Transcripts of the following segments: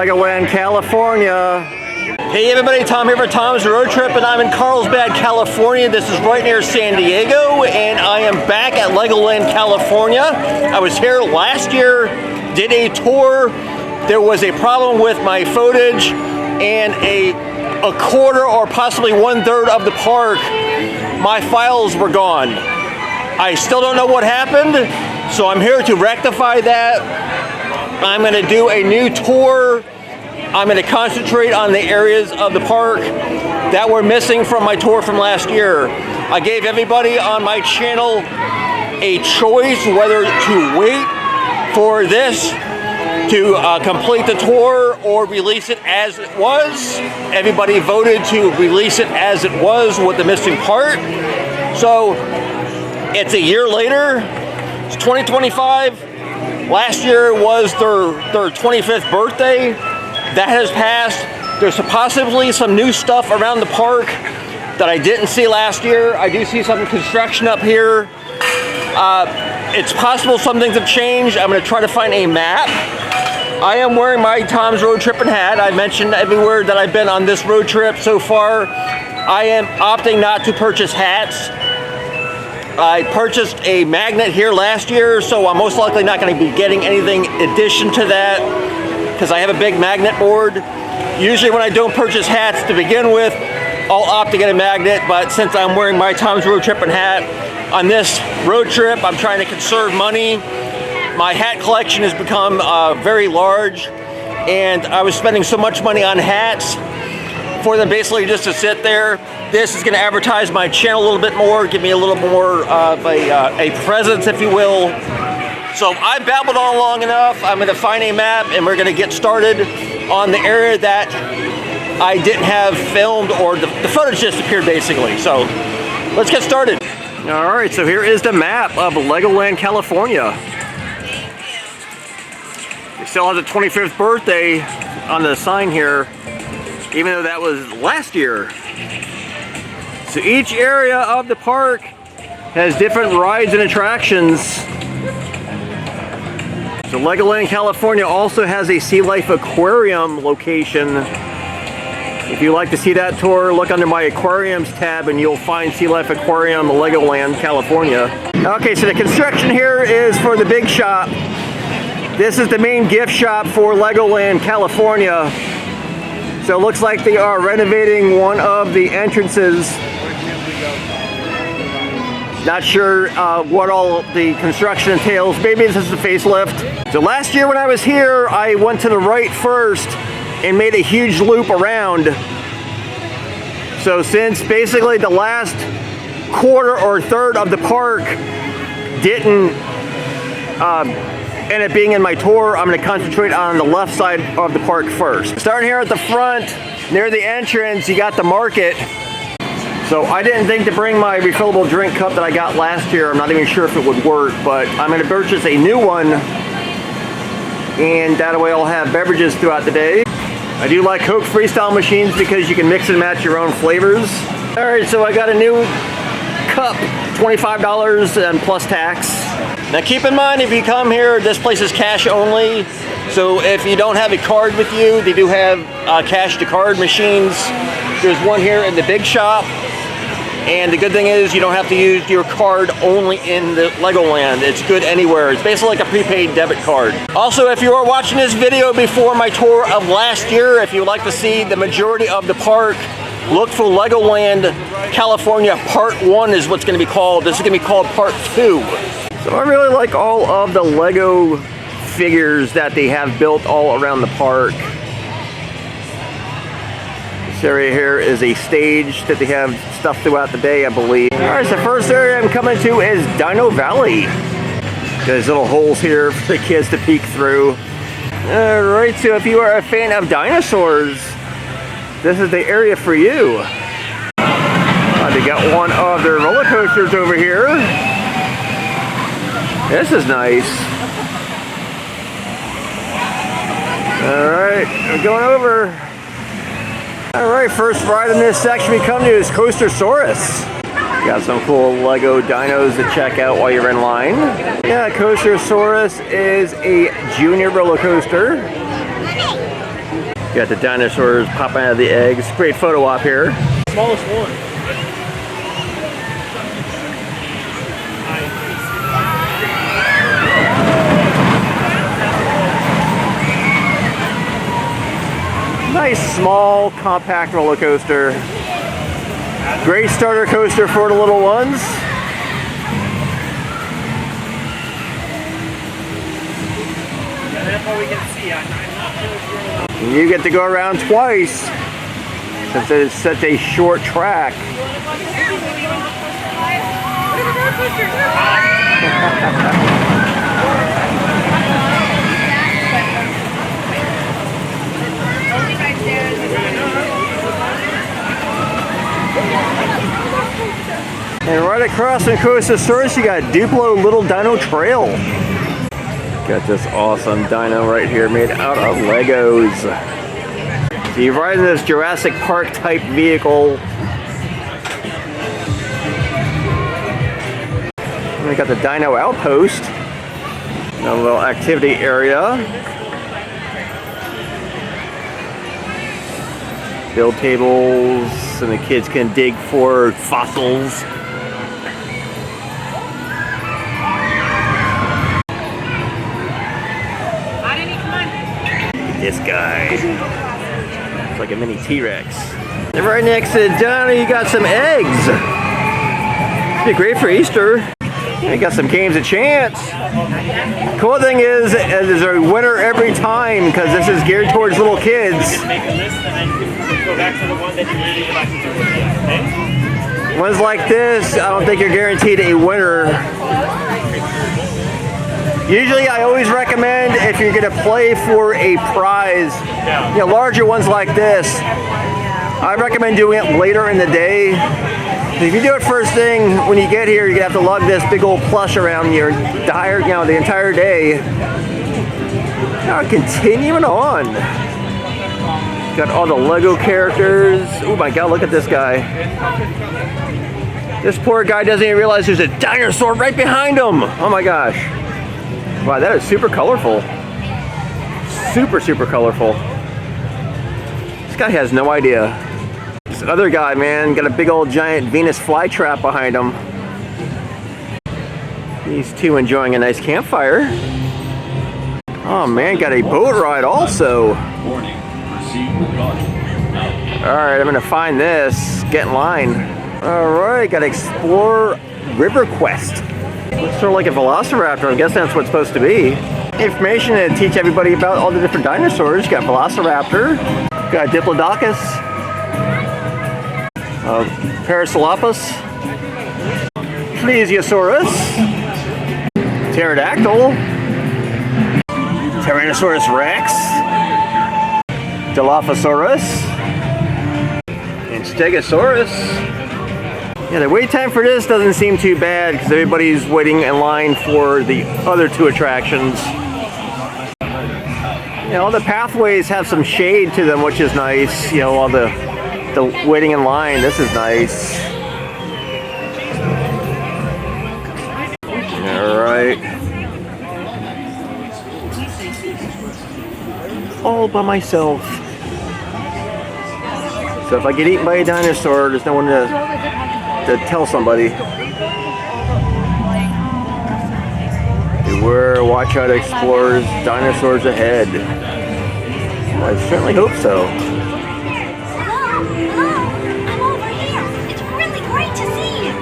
Legoland California. Hey everybody, Tom here for Tom's Road Trip, and I'm in Carlsbad, California. This is right near San Diego, and I am back at Legoland California. I was here last year, did a tour. There was a problem with my footage, and a quarter or possibly 1/3 of the park, my files were gone. I still don't know what happened, so I'm here to rectify that. I'm going to do a new tour. I'm going to concentrate on the areas of the park that were missing from my tour from last year. I gave everybody on my channel a choice whether to wait for this to complete the tour or release it as it was. Everybody voted to release it as it was with the missing part. So it's a year later. It's 2025. Last year was their 25th birthday. That has passed. There's possibly some new stuff around the park that I didn't see last year. I do see some construction up here. It's possible some things have changed. I'm going to try to find a map. I am wearing my Tom's Road Trippin' hat. I mentioned everywhere that I've been on this road trip so far. I am opting not to purchase hats. I purchased a magnet here last year, so I'm most likely not going to be getting anything in addition to that because I have a big magnet board. Usually when I don't purchase hats to begin with, I'll opt to get a magnet, but since I'm wearing my Tom's Road Trippin' hat on this road trip, I'm trying to conserve money. My hat collection has become very large, and I was spending so much money on hats for them basically just to sit there. This is going to advertise my channel a little bit more, give me a little more of a presence, if you will. So I've babbled on long enough. I'm going to find a map, and we're going to get started on the area that I didn't have filmed, or the footage just appeared basically. So let's get started. All right, so here is the map of Legoland, California. They still have the 25th birthday on the sign here, even though that was last year. So each area of the park has different rides and attractions. So Legoland California also has a sea life aquarium location. If you'd like to see that tour, look under my aquariums tab and you'll find Sea Life Aquarium Legoland California. Okay, so the construction here is for the big shop. This is the main gift shop for Legoland California. So it looks like they are renovating one of the entrances. Not sure what all the construction entails. Maybe this is a facelift. So last year when I was here, I went to the right first and made a huge loop around. So since basically the last quarter or third of the park didn't end up being in my tour, I'm going to concentrate on the left side of the park first. Starting here at the front, near the entrance, you got the market. So I didn't think to bring my refillable drink cup that I got last year. I'm not even sure if it would work, but I'm going to purchase a new one, and that way I'll have beverages throughout the day. I do like Coke Freestyle machines because you can mix and match your own flavors. All right, so I got a new cup, $25 and plus tax. Now keep in mind, if you come here, this place is cash only. So if you don't have a card with you, they do have cash to card machines. There's one here in the big shop. And the good thing is you don't have to use your card only in the Legoland. It's good anywhere. It's basically like a prepaid debit card. Also, if you are watching this video before my tour of last year, if you would like to see the majority of the park, look for Legoland California Part 1 is what's going to be called. This is going to be called Part 2. So I really like all of the Lego figures that they have built all around the park. This area here is a stage that they have stuff throughout the day, I believe. Alright, so the first area I'm coming to is Dino Valley. There's little holes here for the kids to peek through. Alright, so if you are a fan of dinosaurs, this is the area for you. They got one of their roller coasters over here. This is nice. Alright, we're going over. Alright, first ride in this section we come to is Coastersaurus. Got some cool Lego dinos to check out while you're in line. Yeah, Coastersaurus is a junior roller coaster. Got the dinosaurs popping out of the eggs. Great photo op here. Smallest one. Nice, small, compact roller coaster. Great starter coaster for the little ones. That's what we can see. And you get to go around twice since it is such a short track. And right across from Coastersaurus, you got Duplo Little Dino Trail. Got this awesome dino right here made out of Legos. So you ride in this Jurassic Park type vehicle. And we got the Dino Outpost. A little activity area. Build tables, and the kids can dig for fossils. This guy. It's like a mini T-Rex. And right next to the dino, you got some eggs. It'd be great for Easter. You got some games of chance. Cool thing is, there's a winner every time because this is geared towards little kids. Ones like this, I don't think you're guaranteed a winner. Usually I always recommend if you're going to play for a prize, you know, larger ones like this, I recommend doing it later in the day. If you do it first thing, when you get here, you're going to have to lug this big old plush around your the entire day. Now continuing on. Got all the Lego characters. Oh my god, look at this guy. This poor guy doesn't even realize there's a dinosaur right behind him. Oh my gosh. Wow, that is super colorful. Super, super colorful. This guy has no idea. This other guy, man, got a big old giant Venus flytrap behind him. These two enjoying a nice campfire. Oh man, got a boat ride also. Alright, I'm gonna find this. Get in line. Alright, gotta explore River Quest. Looks sort of like a velociraptor. I guess that's what it's supposed to be. Information to teach everybody about all the different dinosaurs. You got Velociraptor, got Diplodocus, Parasaurolophus, Plesiosaurus, Pterodactyl, Tyrannosaurus Rex, Dilophosaurus, and Stegosaurus. Yeah, the wait time for this doesn't seem too bad because everybody's waiting in line for the other two attractions. You know, all the pathways have some shade to them, which is nice. You know, all the waiting in line, this is nice. Alright. All by myself. So if I get eaten by a dinosaur, there's no one to tell somebody. Beware, watch out, explorers, dinosaurs ahead. I certainly hope so. Hello, I'm over here. It's really great to see you.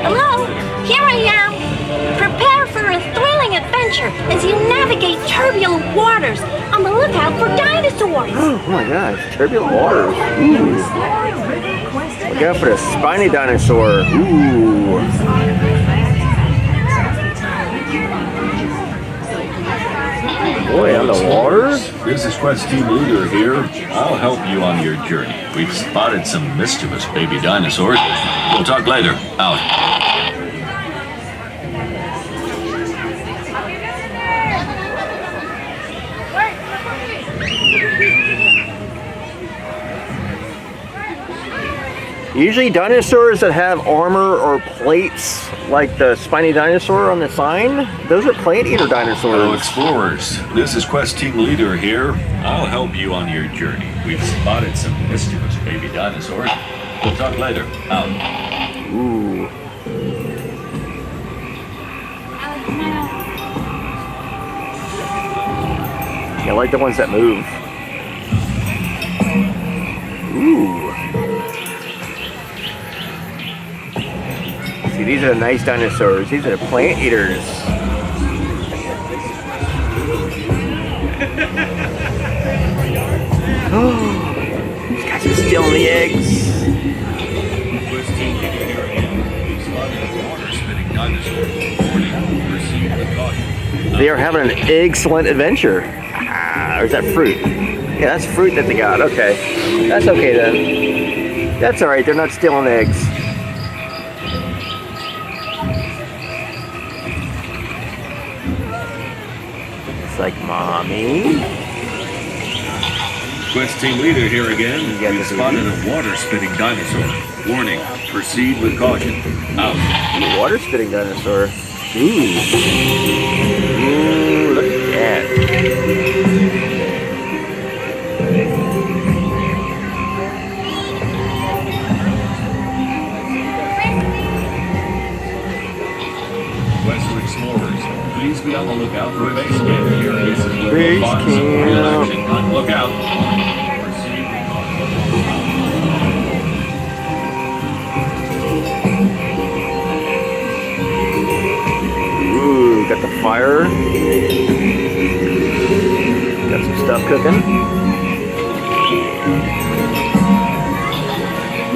Hello, here I am. Prepare for a thrilling adventure as you navigate turbulent waters on the lookout for dinosaurs. Oh my gosh, turbulent waters. Ooh. Look out for the spiny dinosaur. Ooh. Boy, on the water? This is Quest Team Leader here. I'll help you on your journey. We've spotted some mischievous baby dinosaurs. We'll talk later. Out. Usually dinosaurs that have armor or plates, like the spiny dinosaur on the sign, those are plant-eater dinosaurs. Hello, explorers. This is Quest Team Leader here. I'll help you on your journey. We've spotted some mischievous baby dinosaurs. We'll talk later. Out. Ooh. I like the ones that move. Ooh. See, these are the nice dinosaurs. These are the plant eaters. Oh, these guys are stealing the eggs. They are having an excellent adventure. Or is that fruit? Yeah, that's fruit that they got. Okay. That's okay then. That's alright, they're not stealing eggs. It's like, Mommy. Quest Team Leader here again. We've spotted a water-spitting dinosaur. Warning, proceed with caution. Out. Water-spitting dinosaur. Ooh. Ooh, look at that. Western explorers, please be on the lookout for a base camp here. This is where Base we'll find some real action. Look out. Ooh, got the fire. Got some stuff cooking.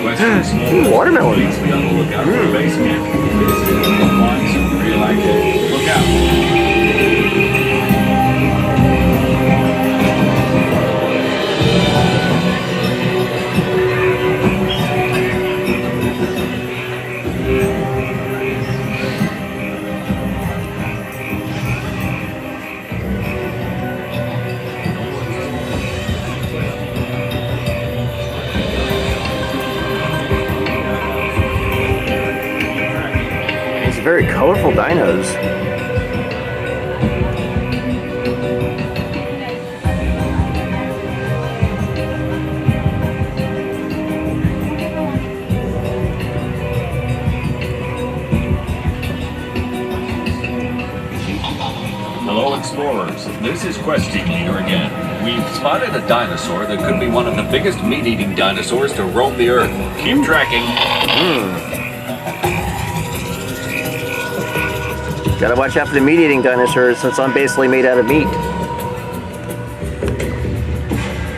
Western explorers, Ooh, watermelon. please be on the lookout for a base camp. This is where we'll find some real action. Look out. Very colorful dinos. Hello, explorers. This is Quest Team Leader again. We've spotted a dinosaur that could be one of the biggest meat-eating dinosaurs to roam the earth. Keep tracking. Gotta watch out for the meat-eating dinosaurs since I'm basically made out of meat.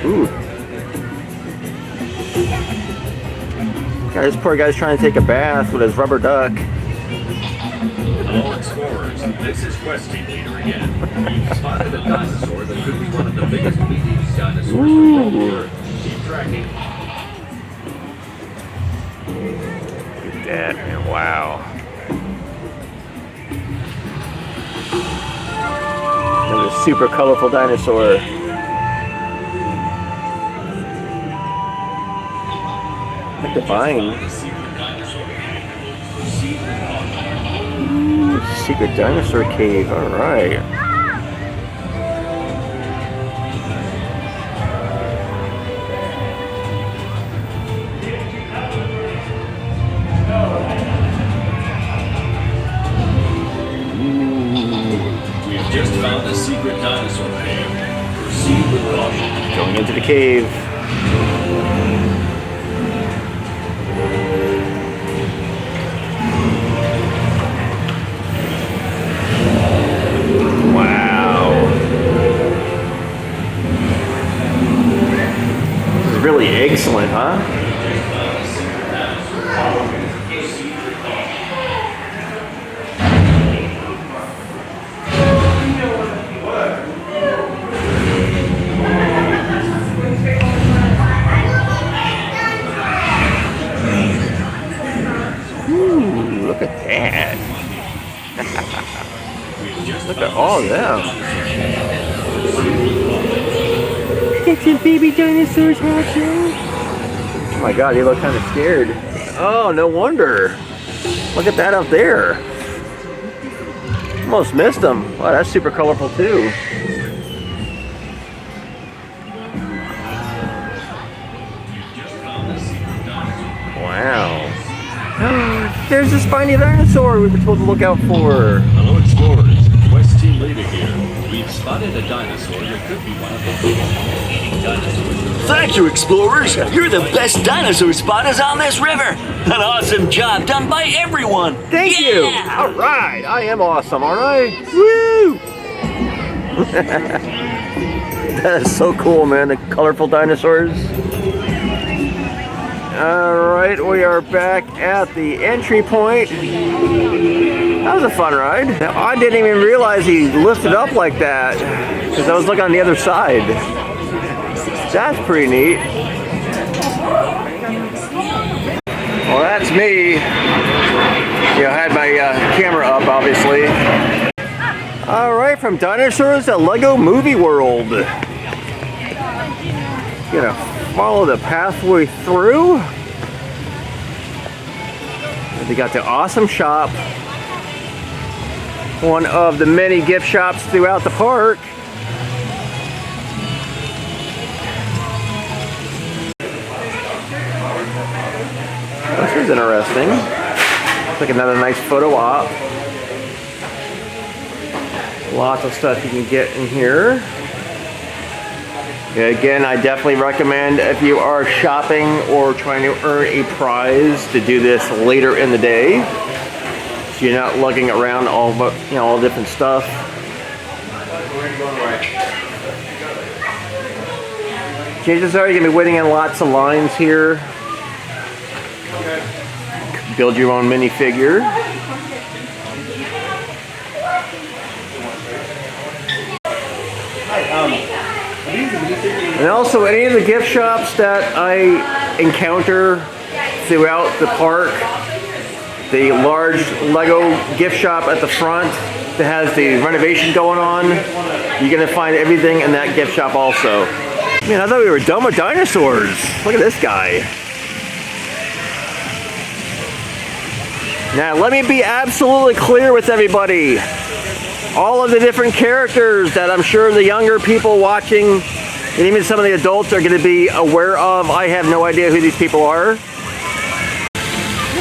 Ooh. God, this poor guy's trying to take a bath with his rubber duck. Hello, explorers. This is Quest Team Leader again. We've spotted a dinosaur that could be one of the biggest meat-eating dinosaurs to roam the earth. Keep tracking. Look at that, man. Wow. Another super colorful dinosaur. Like the vine. Ooh, secret dinosaur cave. All right. Just found a secret dinosaur cave. Proceed with caution. Going into the cave. Wow. This is really excellent, huh? Look at that. Look at all of them. It's a baby dinosaurs hatching. Oh my god, they look kind of scared. Oh, no wonder. Look at that up there. Almost missed them. Wow, that's super colorful too. Wow. There's the spiny dinosaur we were told to look out for. Hello, explorers. Quest team leader here. We've spotted a dinosaur that could be one of the biggest eating dinosaurs. Thank you, explorers. You're the best dinosaur spotters on this river. An awesome job done by everyone. Thank you. All right, I am awesome, aren't I? Woo! That is so cool, man. The colorful dinosaurs. All right, we are back at the entry point. That was a fun ride. I didn't even realize he lifted up like that because I was looking on the other side. That's pretty neat. Well, that's me. Yeah, I had my camera up, obviously. All right, from dinosaurs to Lego Movie World. Gonna follow the pathway through. They got the awesome shop. One of the many gift shops throughout the park. This is interesting. It's like another nice photo op. Lots of stuff you can get in here. Yeah, again, I definitely recommend if you are shopping or trying to earn a prize to do this later in the day. So you're not lugging around all different stuff. Chances are you're gonna be waiting in lots of lines here. Build your own minifigure. And also any of the gift shops that I encounter throughout the park, the large Lego gift shop at the front that has the renovation going on, you're gonna find everything in that gift shop also. Man, I thought we were done with dinosaurs. Look at this guy. Now, let me be absolutely clear with everybody. All of the different characters that I'm sure the younger people watching, and even some of the adults are going to be aware of, I have no idea who these people are.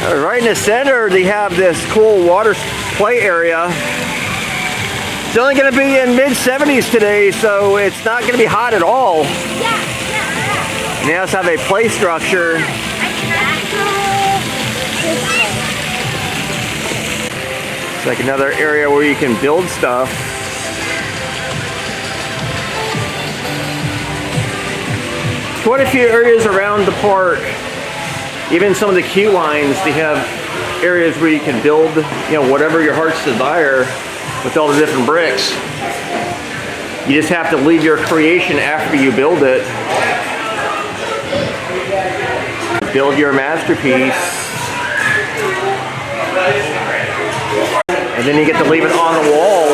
Right in the center, they have this cool water play area. It's only going to be in mid-70s today, so it's not going to be hot at all. And they also have a play structure. It's like another area where you can build stuff. Quite a few areas around the park. Even some of the queue lines, they have areas where you can build, whatever your heart's desire with all the different bricks. You just have to leave your creation after you build it. Build your masterpiece. And then you get to leave it on the wall,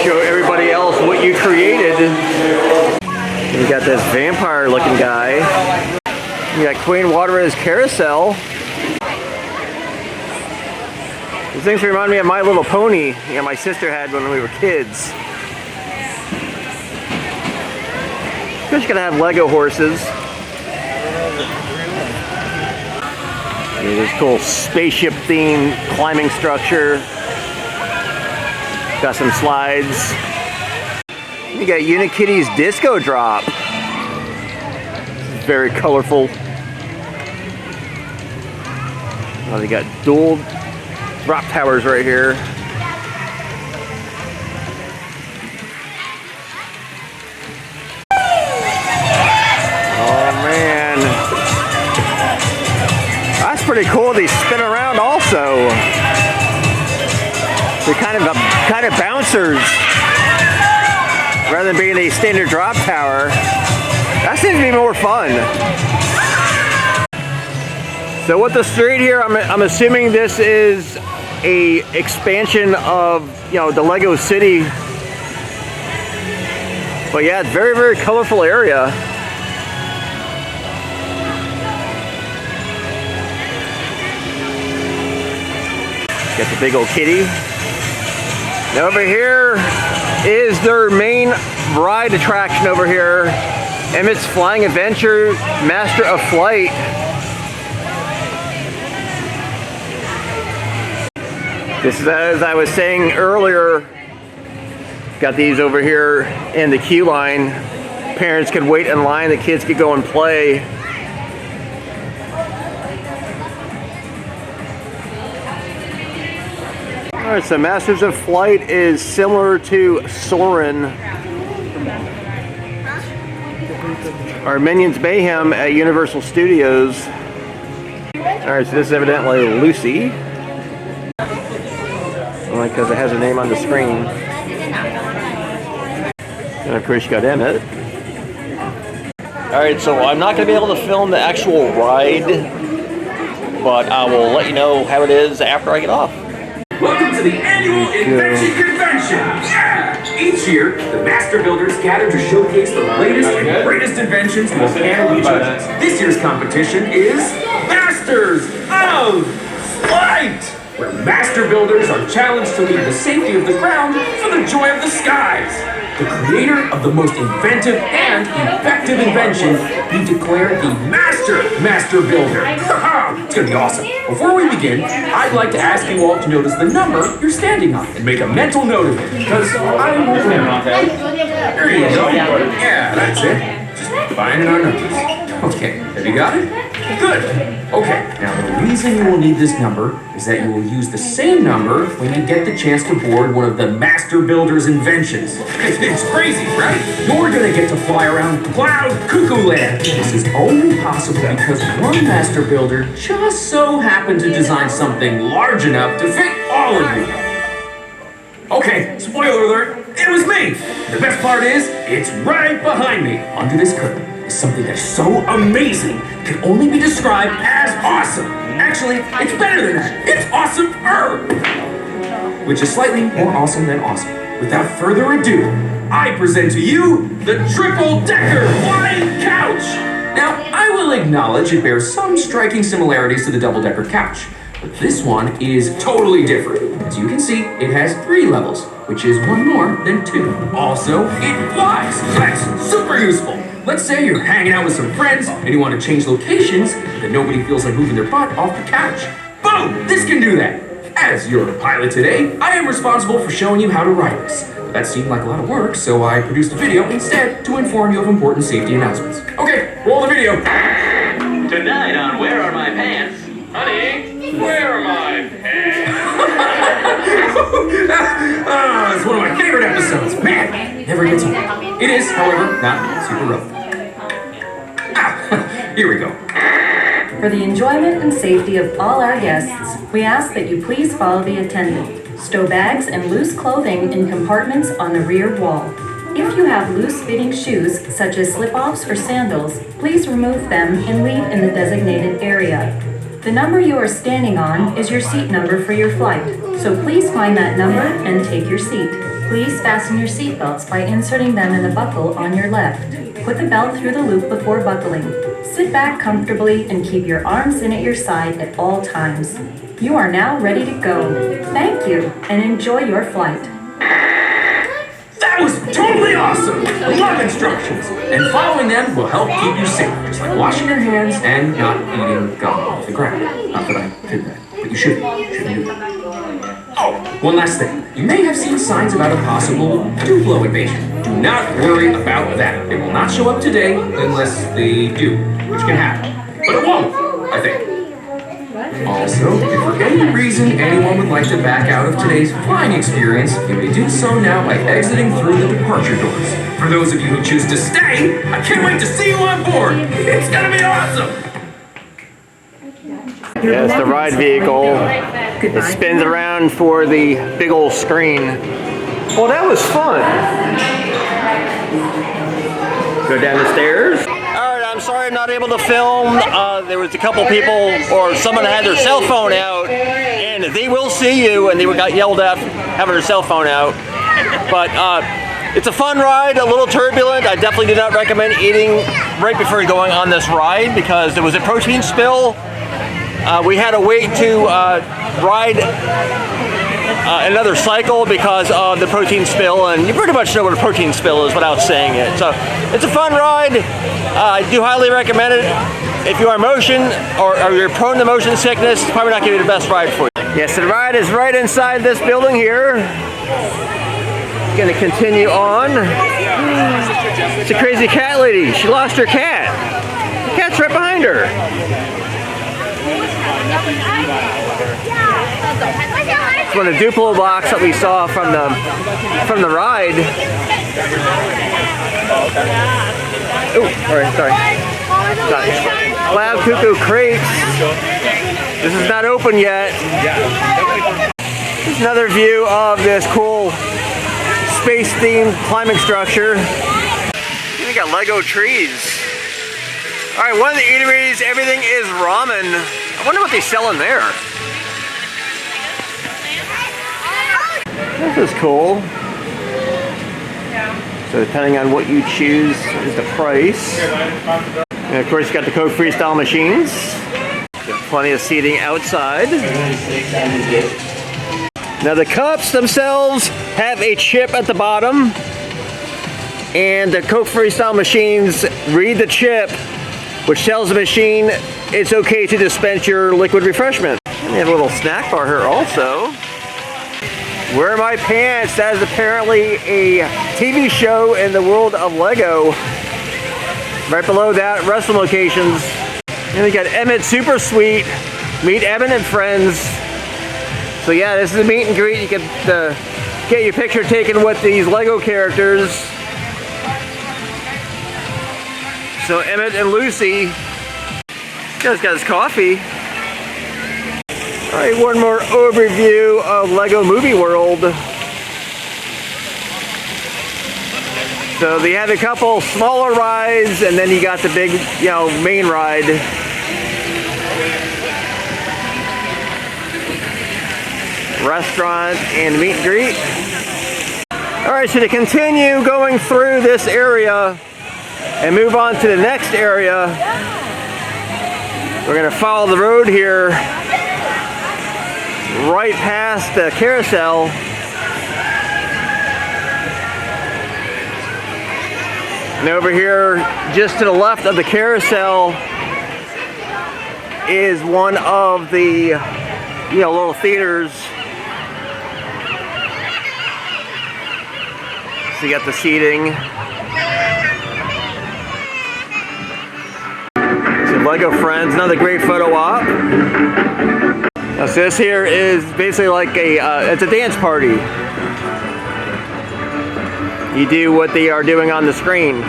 show everybody else what you created. You got this vampire looking guy. You got Queen Water's carousel. These things remind me of My Little Pony, my sister had when we were kids. Of course, you're gonna have Lego horses. This cool spaceship themed climbing structure. Got some slides. You got Unikitty's disco drop. Very colorful. Oh, they got dual drop towers right here. Oh man. That's pretty cool. They spin around also. They're kind of bouncers rather than being a standard drop tower. That seems to be more fun. So with the street here, I'm assuming this is a expansion of the Lego City. But yeah, it's a very, very colorful area. Got the big old kitty. Now over here is their main ride attraction over here. Emmet's Flying Adventure, Master of Flight. This is, as I was saying earlier, got these over here in the queue line. Parents could wait in line, the kids could go and play. Alright, so Masters of Flight is similar to Soarin', or Minions Mayhem at Universal Studios. Alright, so this is evidently Lucy. Only because it has her name on the screen. And of course you got Emmet. Alright, so I'm not going to be able to film the actual ride, but I will let you know how it is after I get off. Welcome to the annual Invention Convention! Yeah! Each year, the Master Builders gather to showcase the latest and greatest inventions with panel judges. This year's competition is Masters of Flight, where Master Builders are challenged to leave the safety of the ground for the joy of the skies. The creator of the most inventive and effective invention be declared the Master Builder. It's gonna be awesome. Before we begin, I'd like to ask you all to notice the number you're standing on and make a mental note of it, because I will remember. There you go. Yeah, that's it. Just finding our numbers. Okay, have you got it? Good. Okay, now the reason you will need this number is that you will use the same number when you get the chance to board one of the Master Builder's inventions. It's crazy, right? You're gonna get to fly around Cloud Cuckoo Land. This is only possible because one Master Builder just so happened to design something large enough to fit all of you. Okay, spoiler alert, it was me! The best part is, it's right behind me. Under this curtain is something that's so amazing, can only be described as awesome. Actually, it's better than that. It's awesome-er! Which is slightly more awesome than awesome. Without further ado, I present to you the triple-decker flying couch! Now, I will acknowledge it bears some striking similarities to the double-decker couch. But this one is totally different. As you can see, it has 3 levels, which is one more than 2. Also, it flies. That's super useful. Let's say you're hanging out with some friends and you want to change locations, but nobody feels like moving their butt off the couch. Boom! This can do that. As your pilot today, I am responsible for showing you how to ride this. But that seemed like a lot of work, so I produced a video instead to inform you of important safety announcements. Okay, roll the video. Tonight on Where Are My Pants? Honey, where are my pants? It's one of my favorite episodes. Man, never gets old. It is, however, not super rough. Here we go. For the enjoyment and safety of all our guests, we ask that you please follow the attendant. Stow bags and loose clothing in compartments on the rear wall. If you have loose-fitting shoes, such as slip-offs or sandals, please remove them and leave in the designated area. The number you are standing on is your seat number for your flight, so please find that number and take your seat. Please fasten your seatbelts by inserting them in the buckle on your left. Put the belt through the loop before buckling. Sit back comfortably and keep your arms in at your side at all times. You are now ready to go. Thank you, and enjoy your flight. That was totally awesome! I love instructions, and following them will help keep you safe, just like washing your hands and not eating gum off the ground. Not that I did that, but you shouldn't do that. Oh, one last thing. You may have seen signs about a possible Duplo invasion. Do not worry about that. They will not show up today unless they do, which can happen. But it won't, I think. Also, if for any reason anyone would like to back out of today's flying experience, you may do so now by exiting through the departure doors. For those of you who choose to stay, I can't wait to see you on board! It's gonna be awesome! Yes, the ride vehicle. It spins around for the big old screen. Well, that was fun. Go down the stairs. Alright, I'm sorry I'm not able to film. There was a couple people, or someone had their cell phone out, and they will see you, and they got yelled at having their cell phone out. But it's a fun ride, a little turbulent. I definitely do not recommend eating right before going on this ride because there was a protein spill. We had to wait to ride another cycle because of the protein spill, and you pretty much know what a protein spill is without saying it. So it's a fun ride. I do highly recommend it. If you are motion or you're prone to motion sickness, it's probably not going to be the best ride for you. Yes, the ride is right inside this building here. Going to continue on. It's a crazy cat lady. She lost her cat. The cat's right behind her. It's one of the Duplo blocks that we saw from the ride. Oh, alright, sorry. Lab Cuckoo crates. This is not open yet. This is another view of this cool space-themed climbing structure. We got Lego trees. Alright, one of the eateries, everything is ramen. I wonder what they sell in there. This is cool. So depending on what you choose is the price. And of course you got the Coke Freestyle machines. Got plenty of seating outside. Now the cups themselves have a chip at the bottom. And the Coke Freestyle machines read the chip, which tells the machine it's okay to dispense your liquid refreshment. And they have a little snack bar here also. Where Are My Pants? That is apparently a TV show in the world of Lego. Right below that, wrestling locations. And we got Emmet Super Sweet. Meet Emmet and friends. So yeah, this is a meet and greet. You can get your picture taken with these Lego characters. So Emmet and Lucy. This guy's got his coffee. Alright, one more overview of Lego Movie World. So they have a couple smaller rides, and then you got the big, main ride. Restaurant and meet and greet. Alright, so to continue going through this area and move on to the next area, we're going to follow the road here right past the carousel. And over here, just to the left of the carousel, is one of the, little theaters. So you got the seating. So Lego Friends, another great photo op. Now, so this here is basically like it's a dance party. You do what they are doing on the screen.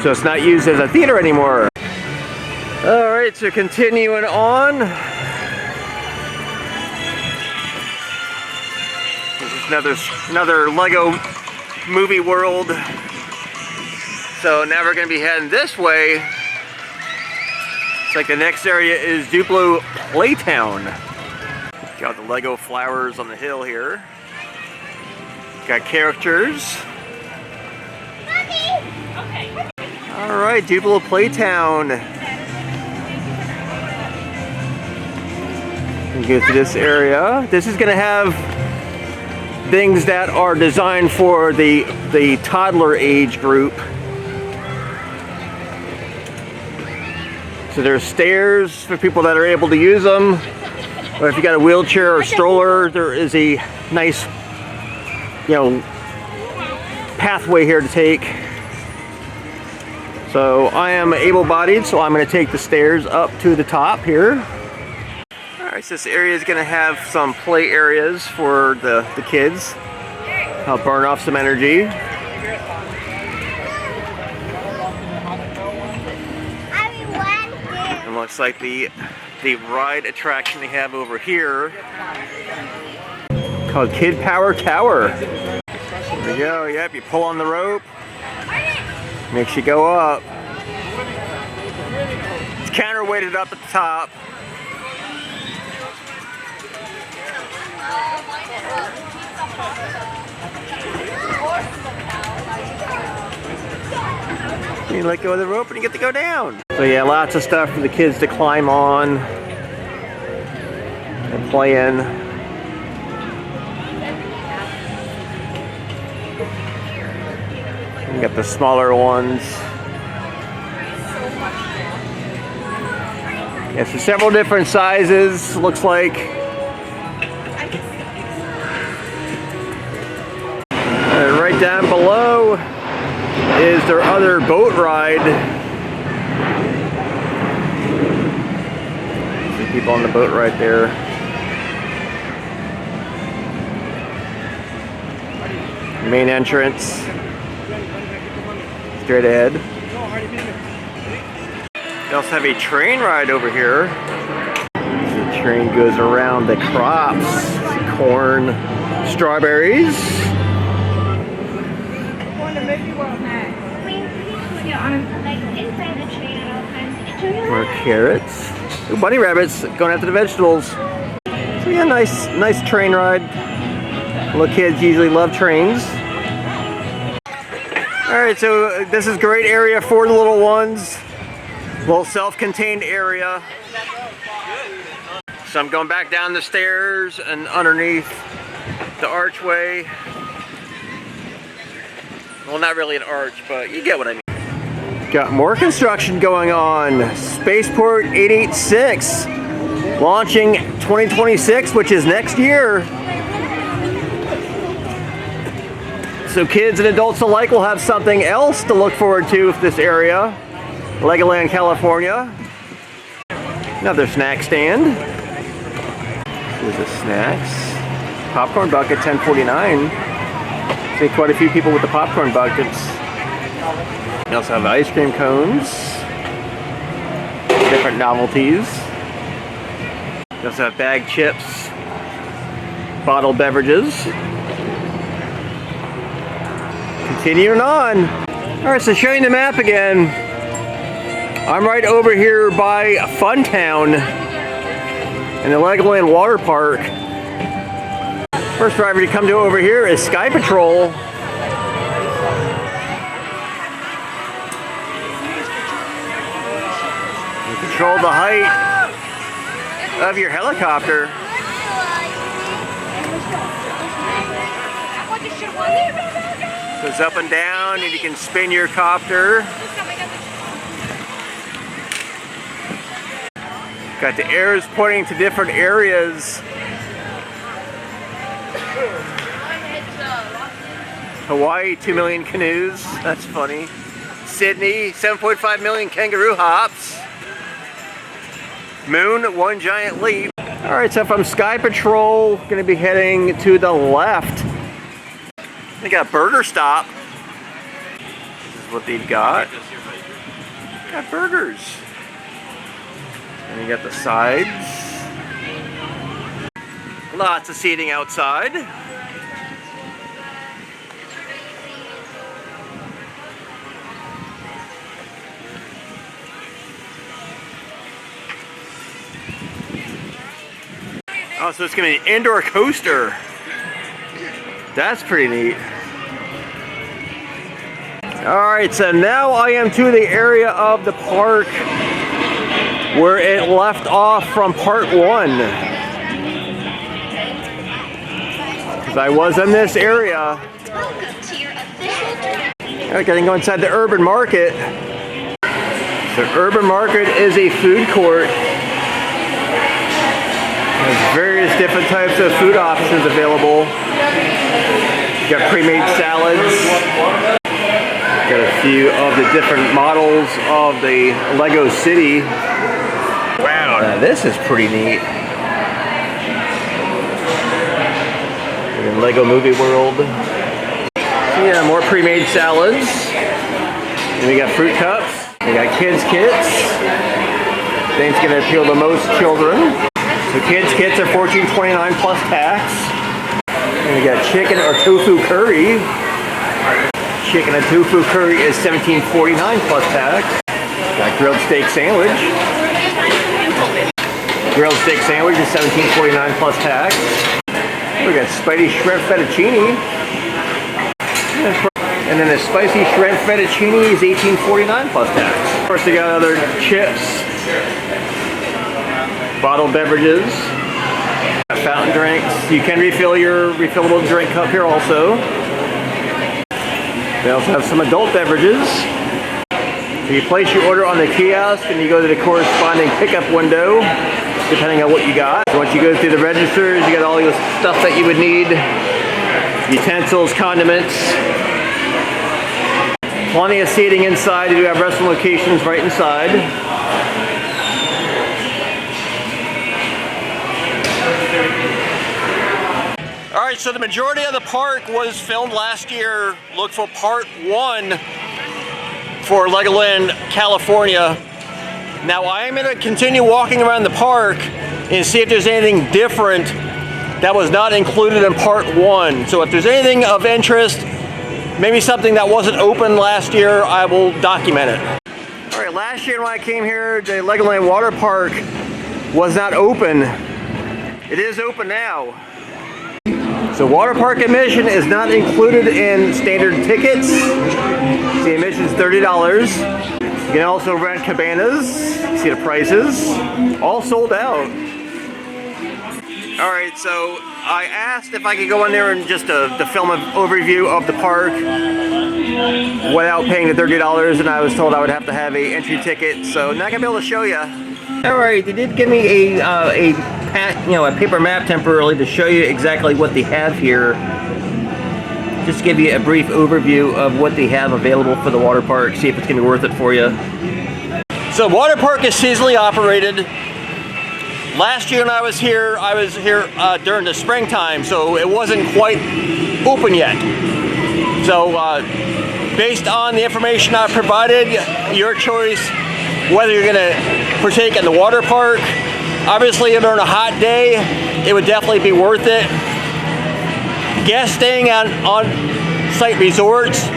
So it's not used as a theater anymore. Alright, so continuing on. This is another Lego Movie World. So now we're going to be heading this way. It's like the next area is Duplo Playtown. Got the Lego flowers on the hill here. Got characters. Alright, Duplo Playtown. We go to this area. This is going to have things that are designed for the toddler age group. So there's stairs for people that are able to use them. Or if you got a wheelchair or stroller, there is a nice, pathway here to take. So I am able-bodied, so I'm going to take the stairs up to the top here. Alright, so this area is going to have some play areas for the kids. Help burn off some energy. It looks like the ride attraction they have over here called Kid Power Tower. There we go, yep, you pull on the rope, makes you go up. It's counterweighted up at the top. You let go of the rope and you get to go down. So yeah, lots of stuff for the kids to climb on. playing. We got the smaller ones. Yeah, so several different sizes, looks like. And right down below is their other boat ride. See people on the boat right there. Main entrance. Straight ahead. They also have a train ride over here. The train goes around the crops. Corn, strawberries. More carrots. Ooh, bunny rabbits going after the vegetables. So yeah, nice train ride. Little kids usually love trains. Alright, so this is a great area for the little ones. Little self-contained area. So I'm going back down the stairs and underneath the archway. Well, not really an arch, but you get what I mean. Got more construction going on. Spaceport 886 launching 2026, which is next year. So kids and adults alike will have something else to look forward to with this area. Legoland, California. Another snack stand. Here's the snacks. Popcorn bucket, $10.49. See quite a few people with the popcorn buckets. We also have ice cream cones. Different novelties. We also have bag chips. Bottled beverages. Continuing on. Alright, so showing the map again. I'm right over here by Funtown in the Legoland Water Park. First driver to come to over here is Sky Patrol. You control the height of your helicopter. Goes up and down, and you can spin your copter. Got the arrows pointing to different areas. Hawaii, 2 million canoes. That's funny. Sydney, 7.5 million kangaroo hops. Moon, 1 giant leap. Alright, so from Sky Patrol, gonna be heading to the left. They got Burger Stop. This is what they've got. Got burgers. And you got the sides. Lots of seating outside. Oh, so it's gonna be an indoor coaster. That's pretty neat. Alright, so now I am to the area of the park where it left off from part 1. Because I was in this area. Okay, I can go inside the Urban Market. The Urban Market is a food court. There's various different types of food options available. You got pre-made salads. Got a few of the different models of the Lego City. Wow, now this is pretty neat. In Lego Movie World. Yeah, more pre-made salads. And we got fruit cups. We got kids kits. I think it's gonna appeal to most children. So kids kits are $14.29 plus tax. And we got chicken or tofu curry. Chicken and tofu curry is $17.49 plus tax. Got grilled steak sandwich. Grilled steak sandwich is $17.49 plus tax. We got spicy shrimp fettuccine. And then the spicy shrimp fettuccine is $18.49 plus tax. Of course, they got other chips, bottled beverages. Fountain drinks. You can refill your refillable drink cup here also. They also have some adult beverages. So you place your order on the kiosk and you go to the corresponding pickup window, depending on what you got. Once you go through the registers, you got all the stuff that you would need. Utensils, condiments. Plenty of seating inside. You do have restaurant locations right inside. Alright, so the majority of the park was filmed last year. Look for part 1 for Legoland California. Now I am going to continue walking around the park and see if there's anything different that was not included in part 1. So if there's anything of interest, maybe something that wasn't open last year, I will document it. Alright, last year when I came here, the Legoland water park was not open. It is open now. So water park admission is not included in standard tickets. The admission is $30. You can also rent cabanas. See the prices. All sold out. Alright, so I asked if I could go in there and just to film an overview of the park without paying the $30, and I was told I would have to have an entry ticket, so not gonna be able to show you. Alright, they did give me a paper map temporarily to show you exactly what they have here. Just give you a brief overview of what they have available for the water park, see if it's gonna be worth it for you. So water park is seasonally operated. Last year when I was here during the springtime, so it wasn't quite open yet. So based on the information I've provided, your choice whether you're gonna partake in the water park. Obviously, if on a hot day, it would definitely be worth it. Guests staying on-site resorts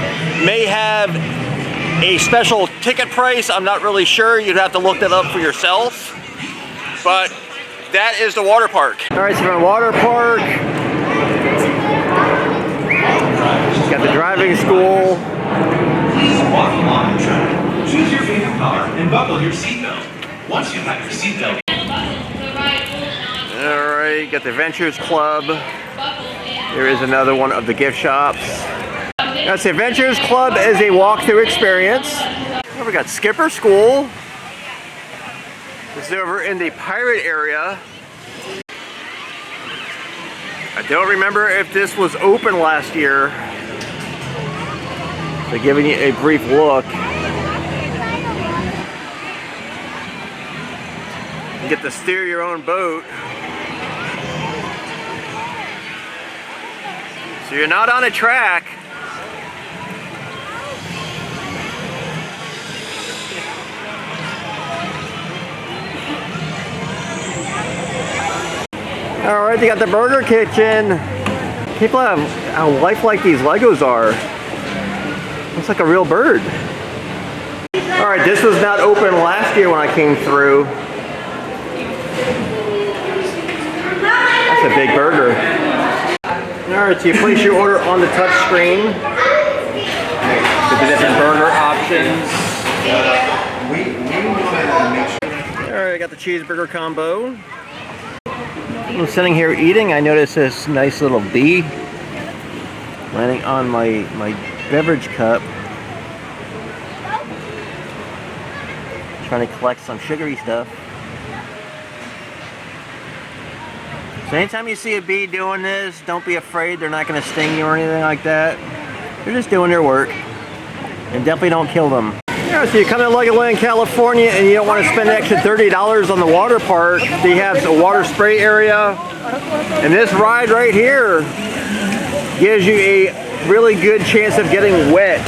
may have a special ticket price. I'm not really sure. You'd have to look that up for yourself. But that is the water park. All right, so we're in water park. Got the driving school. Walk along the track. Choose your favorite car and buckle your seatbelt. Once you have your seatbelt. Alright, got the Ventures Club. There is another one of the gift shops. That's the Ventures Club is a walkthrough experience. Oh, we got Skipper School. This is over in the pirate area. I don't remember if this was open last year. So giving you a brief look. You get to steer your own boat. So you're not on a track. Alright, they got the burger kitchen. People have how lifelike these Legos are. Looks like a real bird. Alright, this was not open last year when I came through. That's a big burger. Alright, so you place your order on the touch screen with the different burger options. Alright, I got the cheeseburger combo. I'm sitting here eating. I noticed this nice little bee landing on my beverage cup. Trying to collect some sugary stuff. So anytime you see a bee doing this, don't be afraid. They're not going to sting you or anything like that. They're just doing their work. And definitely don't kill them. Yeah, so you come to Legoland, California, and you don't want to spend an extra $30 on the water park. They have a water spray area. And this ride right here gives you a really good chance of getting wet.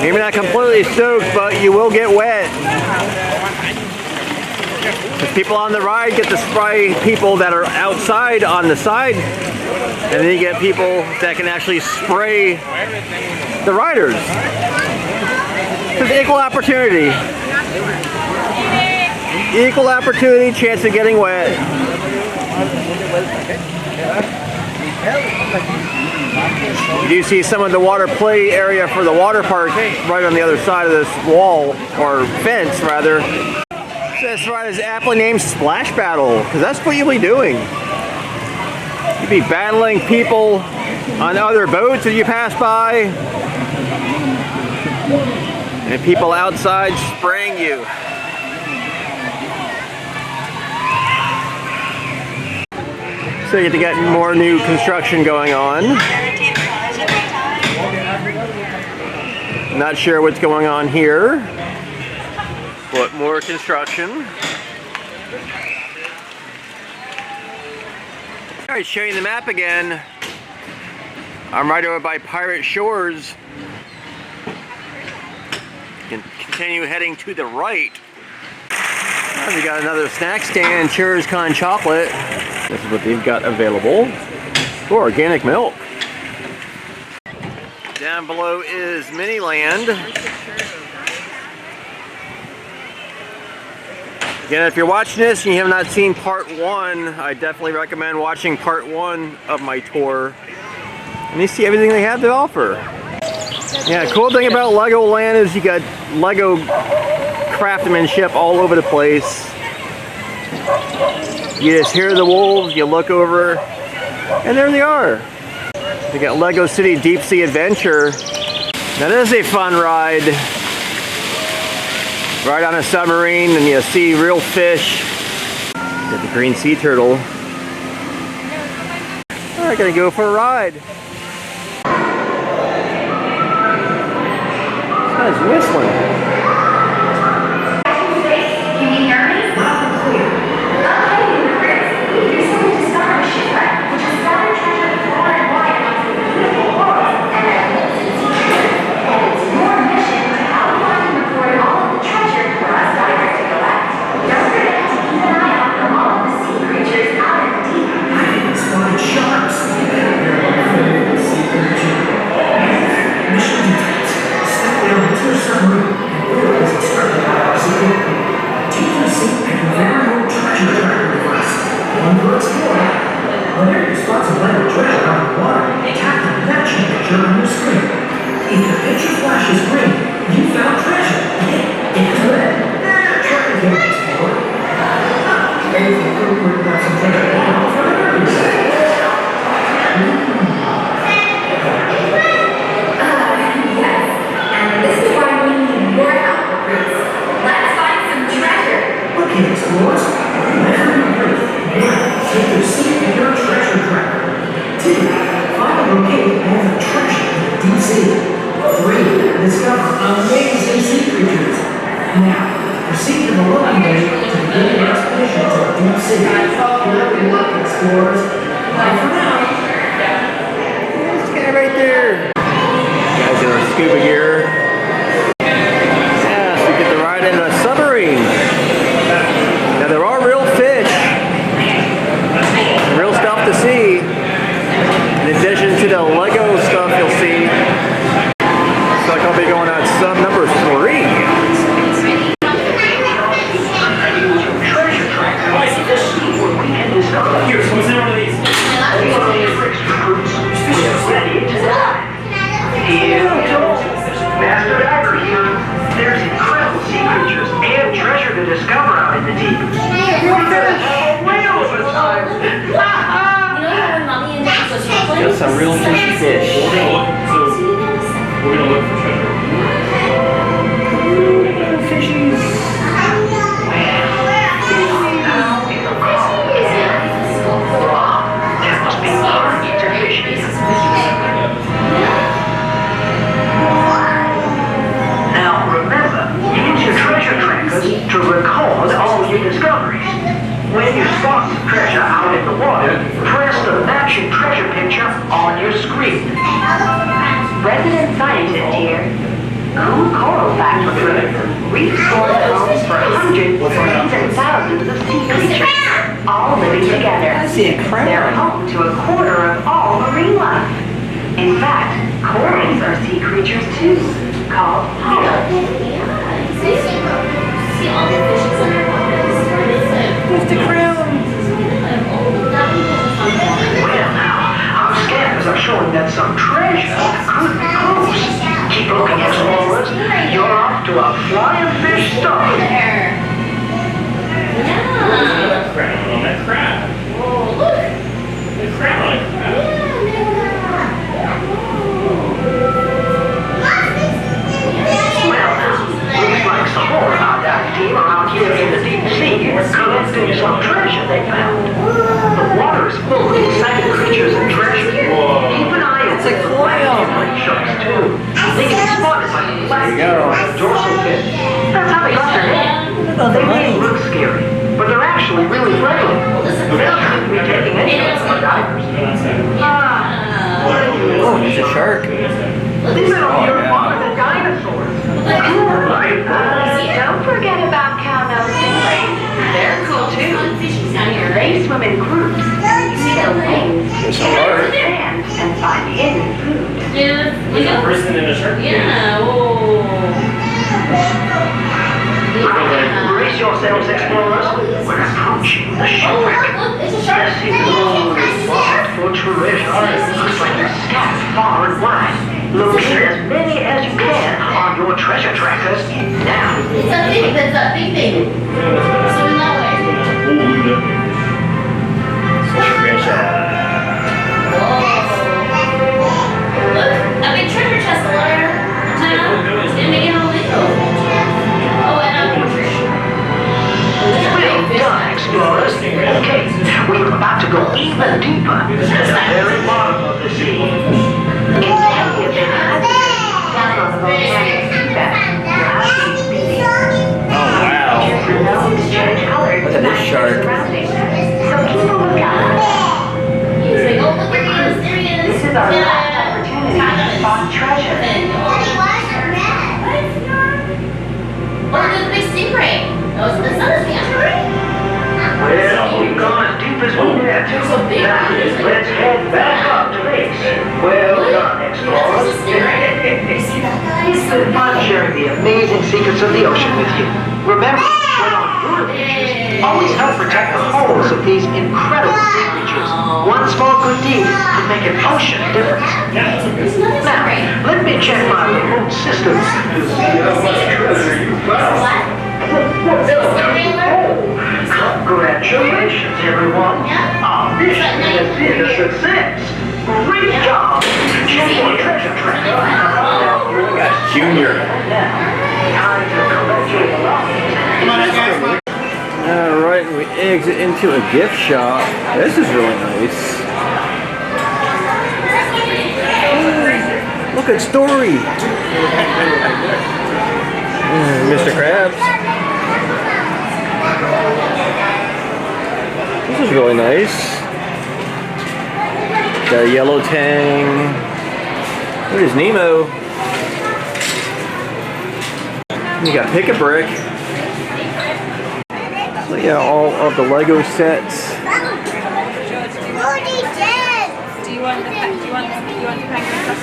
Maybe not completely soaked, but you will get wet. The people on the ride get to spray people that are outside on the side, and then you get people that can actually spray the riders. It's equal opportunity. Equal opportunity, chance of getting wet. You do see some of the water play area for the water park right on the other side of this wall, or fence rather. This ride is aptly named Splash Battle, because that's what you'll be doing. You'll be battling people on other boats that you pass by, and people outside spraying you. So you get to get more new construction going on. Not sure what's going on here, but more construction. All right, showing the map again. I'm right over by Pirate Shores. You can continue heading to the right. We got another snack stand, Cheers Con Chocolate. This is what they've got available. Oh, organic milk. Down below is Miniland. Again, if you're watching this and you have not seen part 1, I definitely recommend watching part 1 of my tour. And you see everything they have to offer. Yeah, cool thing about Legoland is you got Lego craftsmanship all over the place. You just hear the wolves, you look over, and there they are. We got Lego City Deep Sea Adventure. Now this is a fun ride. Ride on a submarine and you see real fish. Got the green sea turtle. Alright, gonna go for a ride. This guy's whistling. Scuba gear. Yeah, so you get to ride in a submarine. Now there are real fish, real stuff to see. In addition to the Lego stuff you'll see. Looks like I'll be going on sub number 3. Here, what's in one of these? Master Diver here. There's incredible sea creatures and treasure to discover out in the deep. We're gonna have a whale of a time. Got some real fishy fish. We're gonna look for treasure. Fishies. That must be large to fishes. Now remember, use your treasure trackers to record all your discoveries. When you spot some treasure out in the water, press the matching treasure picture on your screen. Resident scientist here. Cool coral factory. Reef formed homes for hundreds and thousands of sea creatures, all living together. They're home to a quarter of all marine life. In fact, corals are sea creatures too, called polyps. See all the fishes underwater. What's the crown? Well now, our scanners are showing that some treasure could be close. Keep looking, explorers. You're off to a flying fish start. a crown on that crab. Oh, look. A crown on a crab. Well, looks like some more of our dive team around here in the deep sea collecting some treasure they found. The water is full of exciting creatures and treasure. Keep an eye out for the black sharks too. They can be spotted by the black dorsal fin. That's how they got their name. They may look scary, but they're actually really friendly. They don't seem to be taking any of them for divers. Oh, there's a shark. These are all your modern dinosaurs. Right? Don't forget about cow-nosed stingrays. They're cool too. They swim in groups. See their wings, stand, and find hidden food. There's a person in a shark. Brace yourselves, explorers. We're approaching the shipwreck. Let's see for treasure. Looks like it's scattered far and wide. Locate as many as you can on your treasure trackers now. It's a big, that's a big thing. So in that way. Look, a big treasure chest there. Didn't make it all legal. Oh, and a portrait. Well done, explorers. Okay, we're about to go even deeper to the very bottom of the sea. Look at this shark. This is our last opportunity to spot treasure. Oh, there's a big stingray. Oh, so the sun is behind. Well, we've gone as deep as we dare to. Now, let's head back up to base. Well done, explorers. It's been fun sharing the amazing secrets of the ocean with you. Remember, when on your adventures, always help protect the hulls of these incredible sea creatures. One small good deed can make an ocean difference. Now, let me check my remote systems to see how much treasure you found. Congratulations, everyone. Our mission has been a success. Great job. Check your treasure tracker. Got Junior. Time to collect your belongings. Alright, we exit into a gift shop. This is really nice. Look at Story. Mr. Krabs. This is really nice. Got a yellow tang. There's Nemo. You got Pick a Brick. So yeah, all of the Lego sets.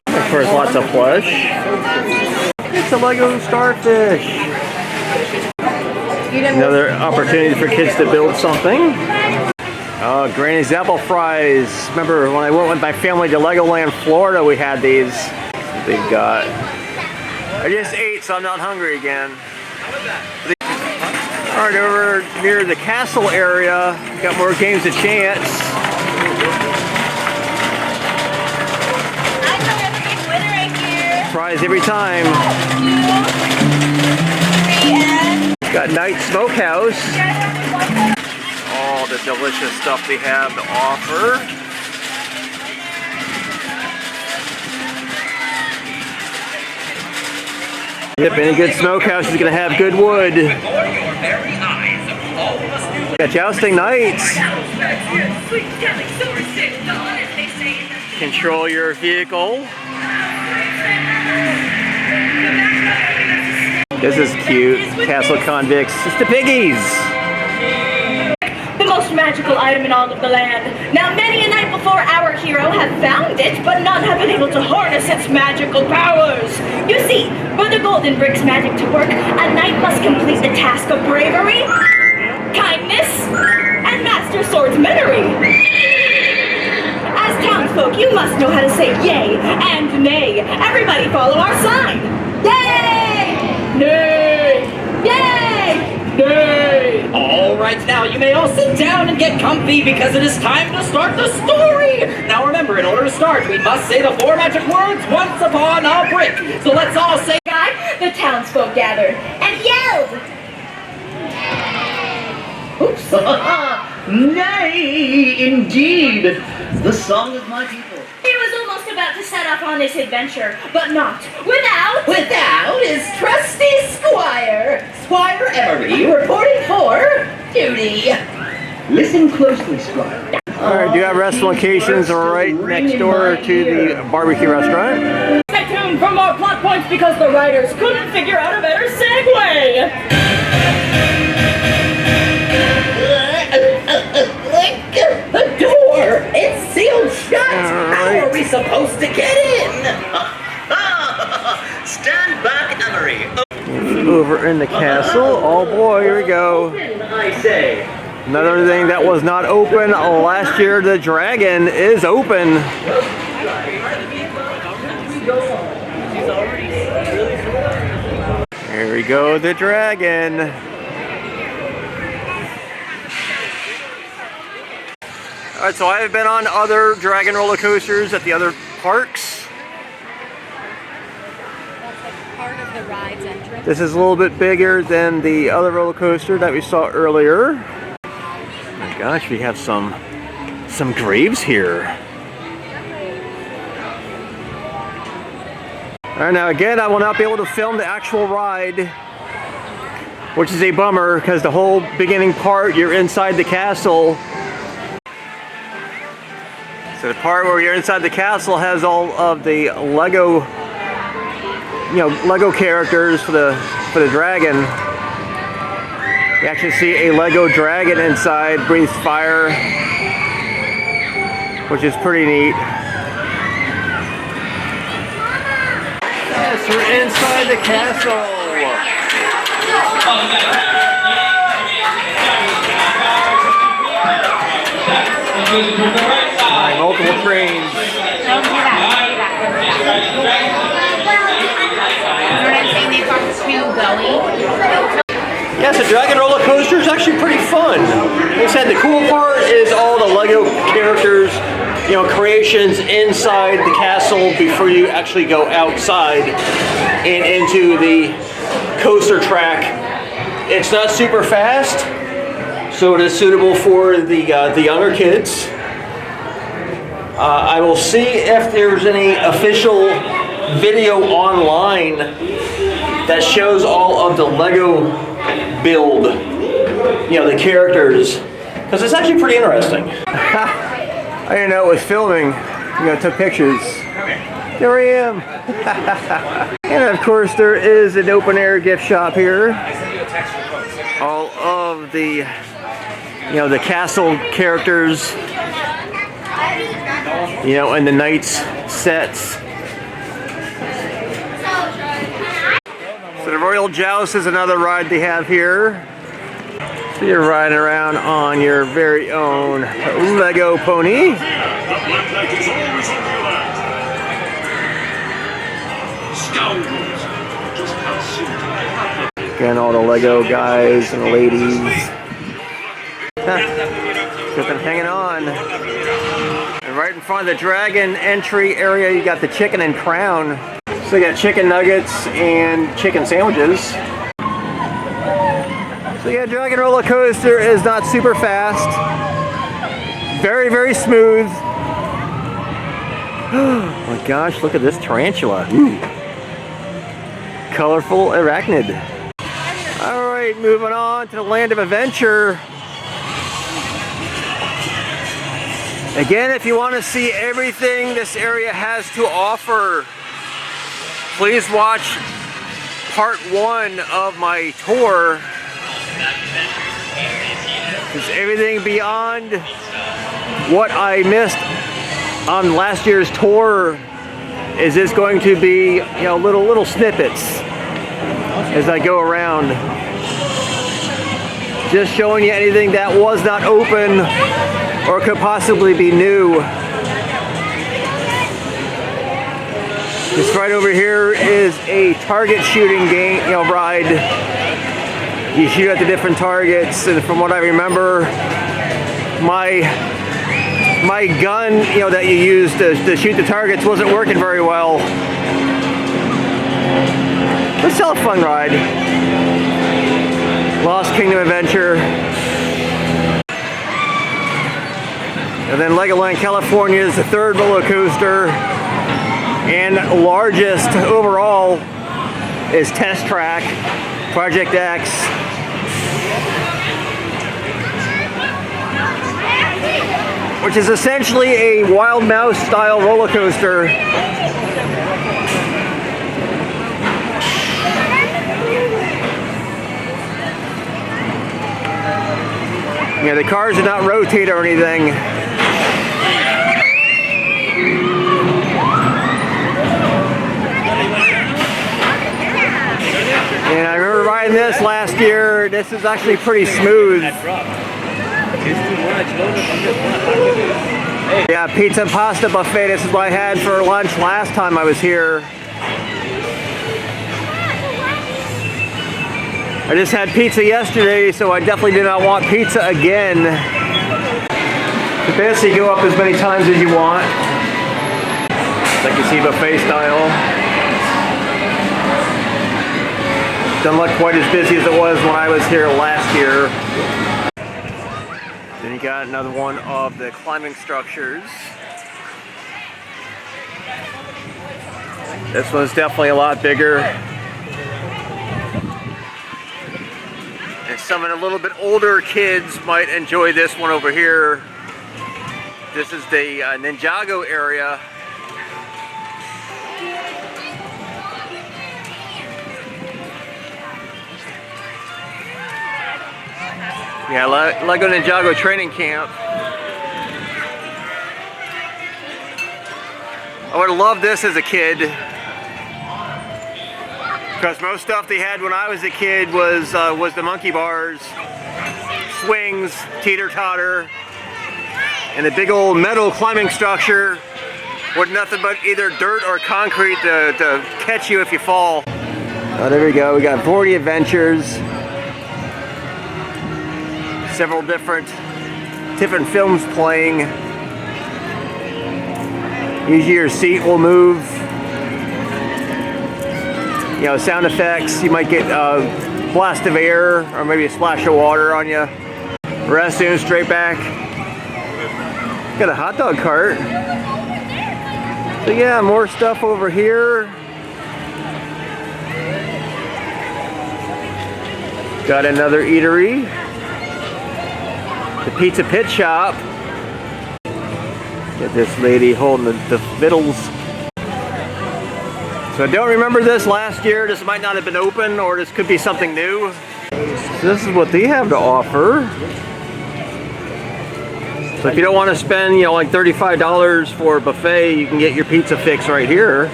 Of course, lots of plush. It's a Lego starfish. Another opportunity for kids to build something. Granny's apple fries. Remember when I went with my family to Legoland, Florida, we had these. They've got. I just ate, so I'm not hungry again. Alright, over near the castle area, got more games of chance. Prize every time. Got Night Smokehouse. All the delicious stuff they have to offer. Yep, any good smokehouse is gonna have good wood. Got Jousting Nights. Control your vehicle. This is cute. Castle Convicts. It's the piggies. The most magical item in all of the land. Now many a night before our hero have found it, but none have been able to harness its magical powers. You see, for the golden brick's magic to work, a knight must complete the task of bravery, kindness, and master swordsmanry. As townsfolk, you must know how to say yay and nay. Everybody follow our sign. Yay! Nay! Yay! Nay! All right, now you may all sit down and get comfy because it is time to start the story. Now remember, in order to start, we must say the 4 magic words once upon a brick. So let's all say, The townsfolk gathered and yelled. oops. Nay, indeed. The song of my people. He was almost about to set off on this adventure, but not without His trusty Squire Emery, reporting for duty. Listen closely, Squire. Alright, do you have rest locations right next door to the barbecue restaurant? Stay tuned for more plot points because the writers couldn't figure out a better segue. The door! It's sealed shut! How are we supposed to get in? Stand back, Emery. Over in the castle. Oh boy, here we go. I say. Another thing that was not open last year, the dragon is open. Here we go, the dragon. Alright, so I've been on other dragon roller coasters at the other parks. That's like part of the ride's entrance. This is a little bit bigger than the other roller coaster that we saw earlier. Oh my gosh, we have some graves here. Alright, now again, I will not be able to film the actual ride, which is a bummer because the whole beginning part, you're inside the castle. So the part where you're inside the castle has all of the Lego, Lego characters for the dragon. You actually see a Lego dragon inside, breathes fire, which is pretty neat. Yes, we're inside the castle. Multiple trains. Don't do that. You know what I'm saying? They've got 2 going. Yes, the dragon roller coaster is actually pretty fun. Like I said, the cool part is all the Lego characters, creations inside the castle before you actually go outside and into the coaster track. It's not super fast, so it is suitable for the younger kids. I will see if there's any official video online that shows all of the Lego build, the characters, because it's actually pretty interesting. I didn't know it was filming. Took pictures. There I am. And of course, there is an open air gift shop here. All of the, the castle characters. And the knights sets. So the Royal Joust is another ride they have here. So you're riding around on your very own Lego pony. Again, all the Lego guys and ladies. Got them hanging on. And right in front of the dragon entry area, you got the chicken and crown. So you got chicken nuggets and chicken sandwiches. So yeah, dragon roller coaster is not super fast. Very, very smooth. Oh my gosh, look at this tarantula. Ooh. Colorful arachnid. All right, moving on to the Land of Adventure. Again, if you want to see everything this area has to offer, please watch part 1 of my tour. Because everything beyond what I missed on last year's tour is just going to be, little snippets as I go around. Just showing you anything that was not open or could possibly be new. This right over here is a target shooting game, ride. You shoot at the different targets, and from what I remember, my gun, you know, that you used to shoot the targets wasn't working very well. But still a fun ride. Lost Kingdom Adventure. And then Legoland California is the third roller coaster and largest overall is Test Track, Project X. Which is essentially a Wild Mouse style roller coaster. Yeah, the cars do not rotate or anything. And I remember riding this last year. This is actually pretty smooth. Yeah, pizza and pasta buffet. This is what I had for lunch last time I was here. I just had pizza yesterday, so I definitely do not want pizza again. You basically go up as many times as you want. Like you see, buffet style. Doesn't look quite as busy as it was when I was here last year. Then you got another one of the climbing structures. This one's definitely a lot bigger. And some of the little bit older kids might enjoy this one over here. This is the Ninjago area. Yeah, Lego Ninjago training camp. I would have loved this as a kid, because most stuff they had when I was a kid was the monkey bars, swings, teeter-totter, and a big old metal climbing structure with nothing but either dirt or concrete to catch you if you fall. Oh, there we go. We got 40 adventures. Several different films playing. Usually your seat will move. You know, sound effects. You might get a blast of air or maybe a splash of water on you. Restrooms straight back. Got a hot dog cart. So yeah, more stuff over here. Got another eatery. The Pizza Pit Shop. Get this lady holding the fiddles. So I don't remember this last year. This might not have been open, or this could be something new. So this is what they have to offer. So if you don't want to spend, you know, like $35 for a buffet, you can get your pizza fix right here.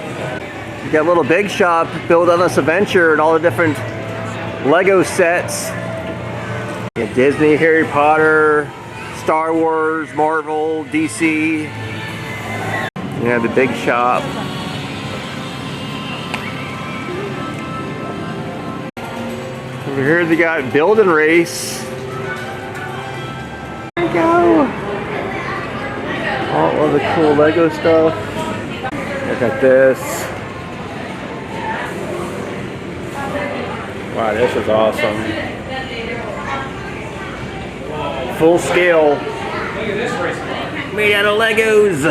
You got a little big shop built on this adventure and all the different Lego sets. Yeah, Disney, Harry Potter, Star Wars, Marvel, DC. You have the big shop. Over here they got Build and Race. There we go. All of the cool Lego stuff. Look at this. Wow, this is awesome. Full scale. Made out of Legos.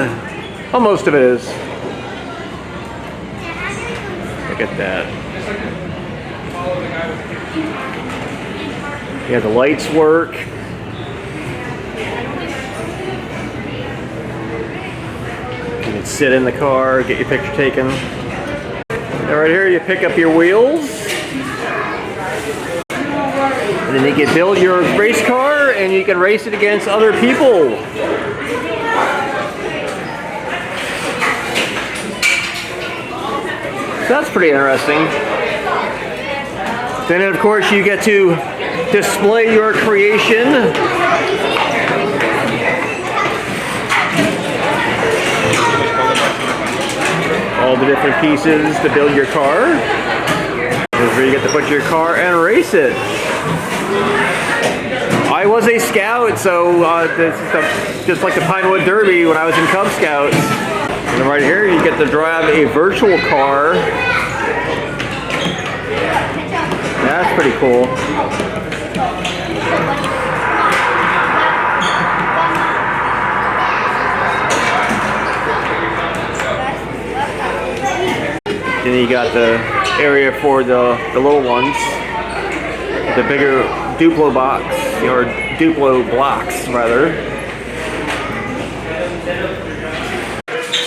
Well, most of it is. Look at that. Yeah, the lights work. You can sit in the car, get your picture taken. Now right here you pick up your wheels. And then you can build your race car and you can race it against other people. So that's pretty interesting. Then of course you get to display your creation. All the different pieces to build your car. This is where you get to put your car and race it. I was a scout, so this is just like the Pinewood Derby when I was in Cub Scouts. And then right here, you get to drive a virtual car. That's pretty cool. Then you got the area for the little ones, the bigger Duplo box, or Duplo blocks rather.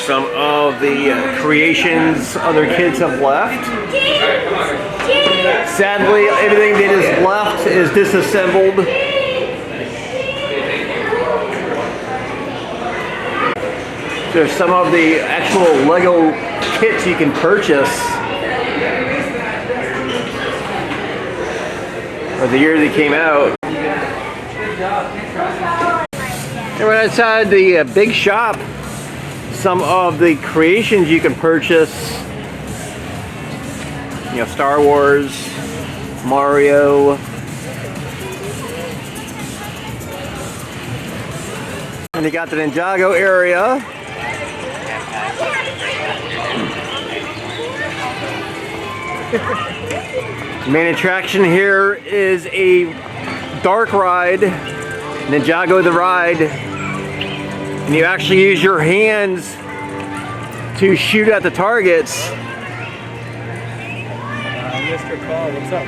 Some of the creations other kids have left. Sadly, everything that is left is disassembled. There's some of the actual Lego kits you can purchase. Or the year they came out. And right outside the big shop, some of the creations you can purchase. You know, Star Wars, Mario. And you got the Ninjago area. Main attraction here is a dark ride, Ninjago the Ride, and you actually use your hands to shoot at the targets. Mr. Carl, what's up?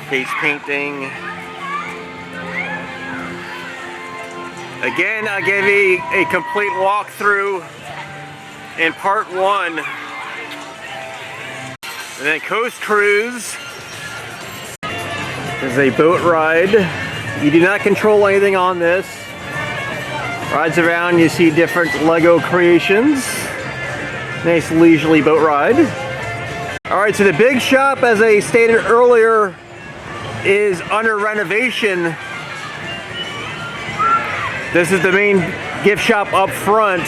Face painting. Again, I gave a complete walkthrough in part 1. And then Coast Cruise is a boat ride. You do not control anything on this. Rides around, you see different Lego creations. Nice leisurely boat ride. Alright, so the big shop, as I stated earlier, is under renovation. This is the main gift shop up front.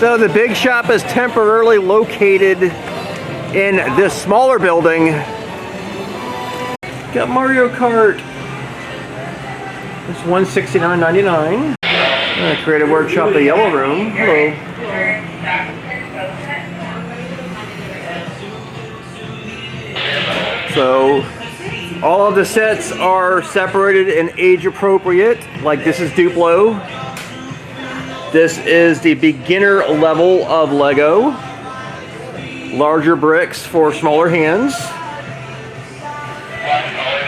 So the big shop is temporarily located in this smaller building. Got Mario Kart. It's $169.99. Creative Workshop, the Yellow Room. Hello. So all of the sets are separated and age appropriate. Like this is Duplo. This is the beginner level of Lego. Larger bricks for smaller hands.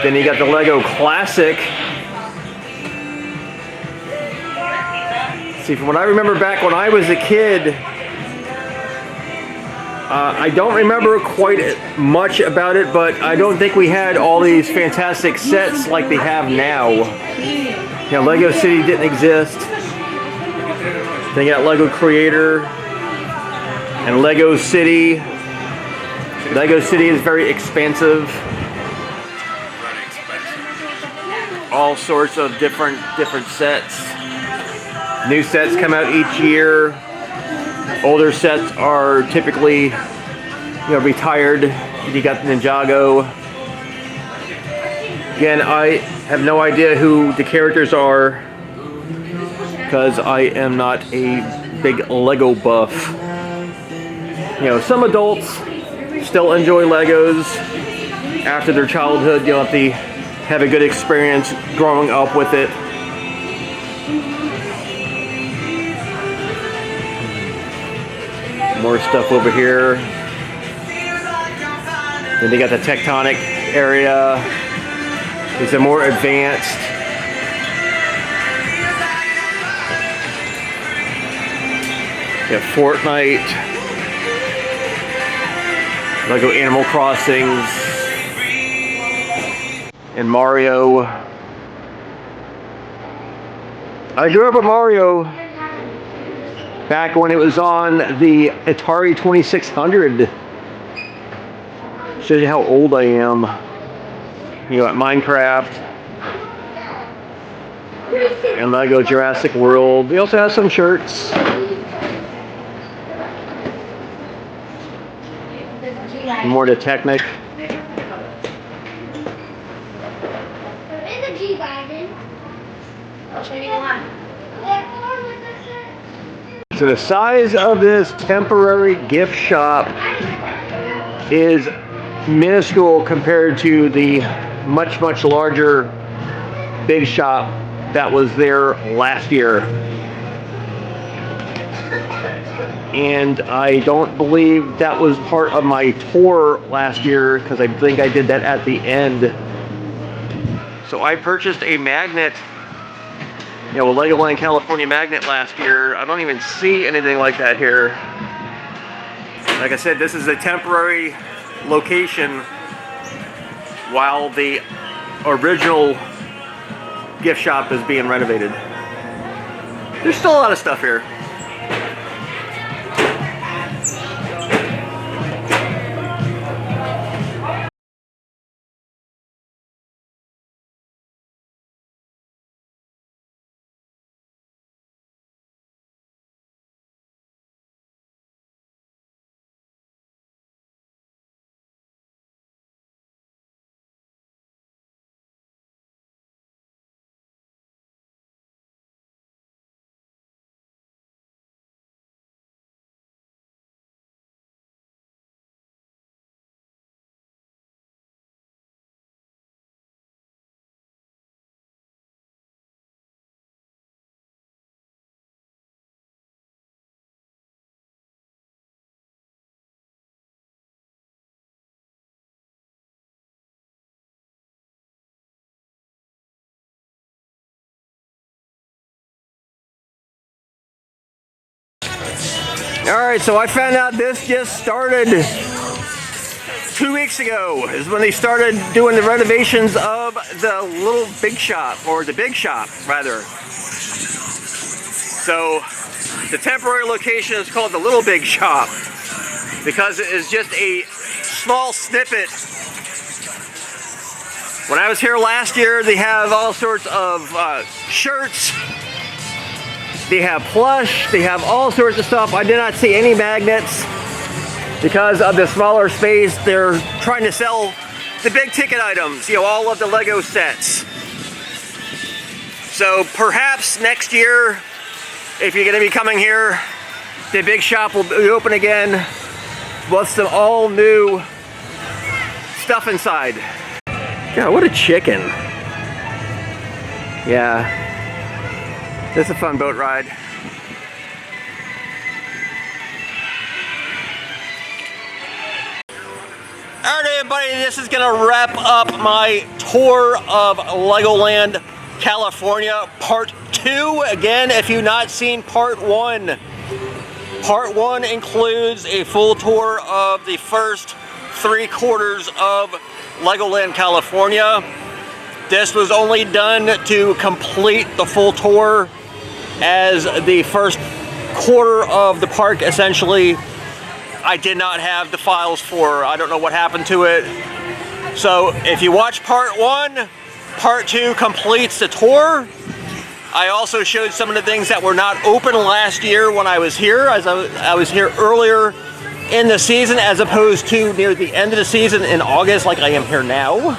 Then you got the Lego Classic. See, from what I remember back when I was a kid, I don't remember quite much about it, but I don't think we had all these fantastic sets like they have now. You know, Lego City didn't exist. They got Lego Creator and Lego City. Lego City is very expensive. All sorts of different sets. New sets come out each year. Older sets are typically, you know, retired. You got the Ninjago. Again, I have no idea who the characters are because I am not a big Lego buff. You know, some adults still enjoy Legos after their childhood. You know, if they have a good experience growing up with it. More stuff over here. Then they got the Tectonic area. These are more advanced. You have Fortnite. Lego Animal Crossings. And Mario. I grew up with Mario back when it was on the Atari 2600. Shows you how old I am. You know, at Minecraft. and Lego Jurassic World. They also have some shirts. More to Technic. So the size of this temporary gift shop is minuscule compared to the much larger big shop that was there last year. And I don't believe that was part of my tour last year, because I think I did that at the end. So I purchased a magnet, a Legoland California magnet last year. I don't even see anything like that here. Like I said, this is a temporary location while the original gift shop is being renovated. There's still a lot of stuff here. Alright, so I found out this just started 2 weeks ago, is when they started doing the renovations of the little big shop, or the big shop rather. So the temporary location is called the Little Big Shop because it is just a small snippet. When I was here last year, they have all sorts of shirts. They have plush, they have all sorts of stuff. I did not see any magnets because of the smaller space. They're trying to sell the big ticket items, all of the Lego sets. So perhaps next year, if you're going to be coming here, the big shop will be open again with some all new stuff inside. God, what a chicken. Yeah. This is a fun boat ride. Alright everybody, this is gonna wrap up my tour of Legoland California Part 2. Again, if you've not seen Part 1, Part 1 includes a full tour of the first 3/4 of Legoland California. This was only done to complete the full tour, as the first quarter of the park, essentially, I did not have the files for. I don't know what happened to it. So if you watch Part 1, Part 2 completes the tour. I also showed some of the things that were not open last year when I was here, as I was here earlier in the season, as opposed to near the end of the season in August, like I am here now.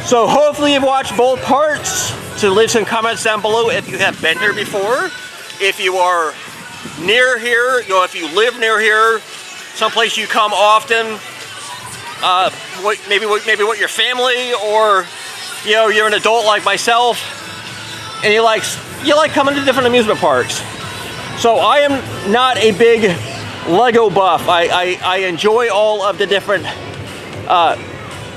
So hopefully you've watched both parts. So leave some comments down below if you have been here before. If you are near here, if you live near here, someplace you come often, maybe with your family, or you're an adult like myself, and you like coming to different amusement parks. So I am not a big Lego buff. I enjoy all of the different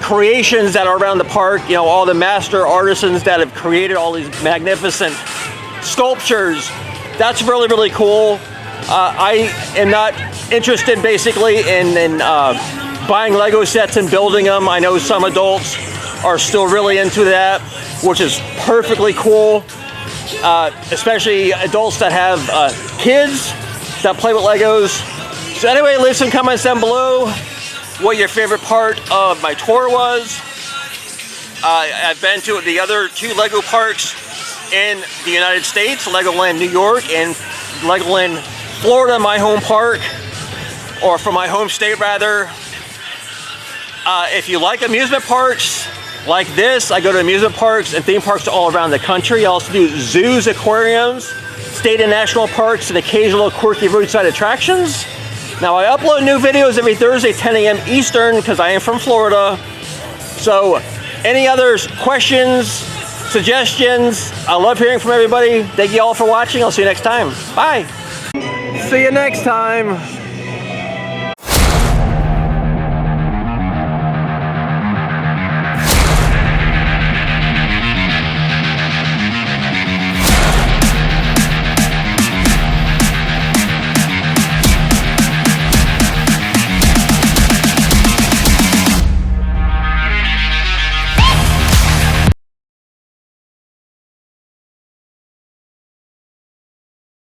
creations that are around the park, all the master artisans that have created all these magnificent sculptures. That's really, really cool. I am not interested basically in buying Lego sets and building them. I know some adults are still really into that, which is perfectly cool, especially adults that have kids that play with Legos. So anyway, leave some comments down below what your favorite part of my tour was. I've been to the other 2 Lego parks in the United States, Legoland New York and Legoland Florida, my home park, or from my home state rather. If you like amusement parks like this, I go to amusement parks and theme parks all around the country. I also do zoos, aquariums, state and national parks, and occasional quirky roadside attractions. Now I upload new videos every Thursday, 10 a.m. Eastern, because I am from Florida. So any other questions, suggestions, I love hearing from everybody. Thank you all for watching. I'll see you next time. Bye. See you next time.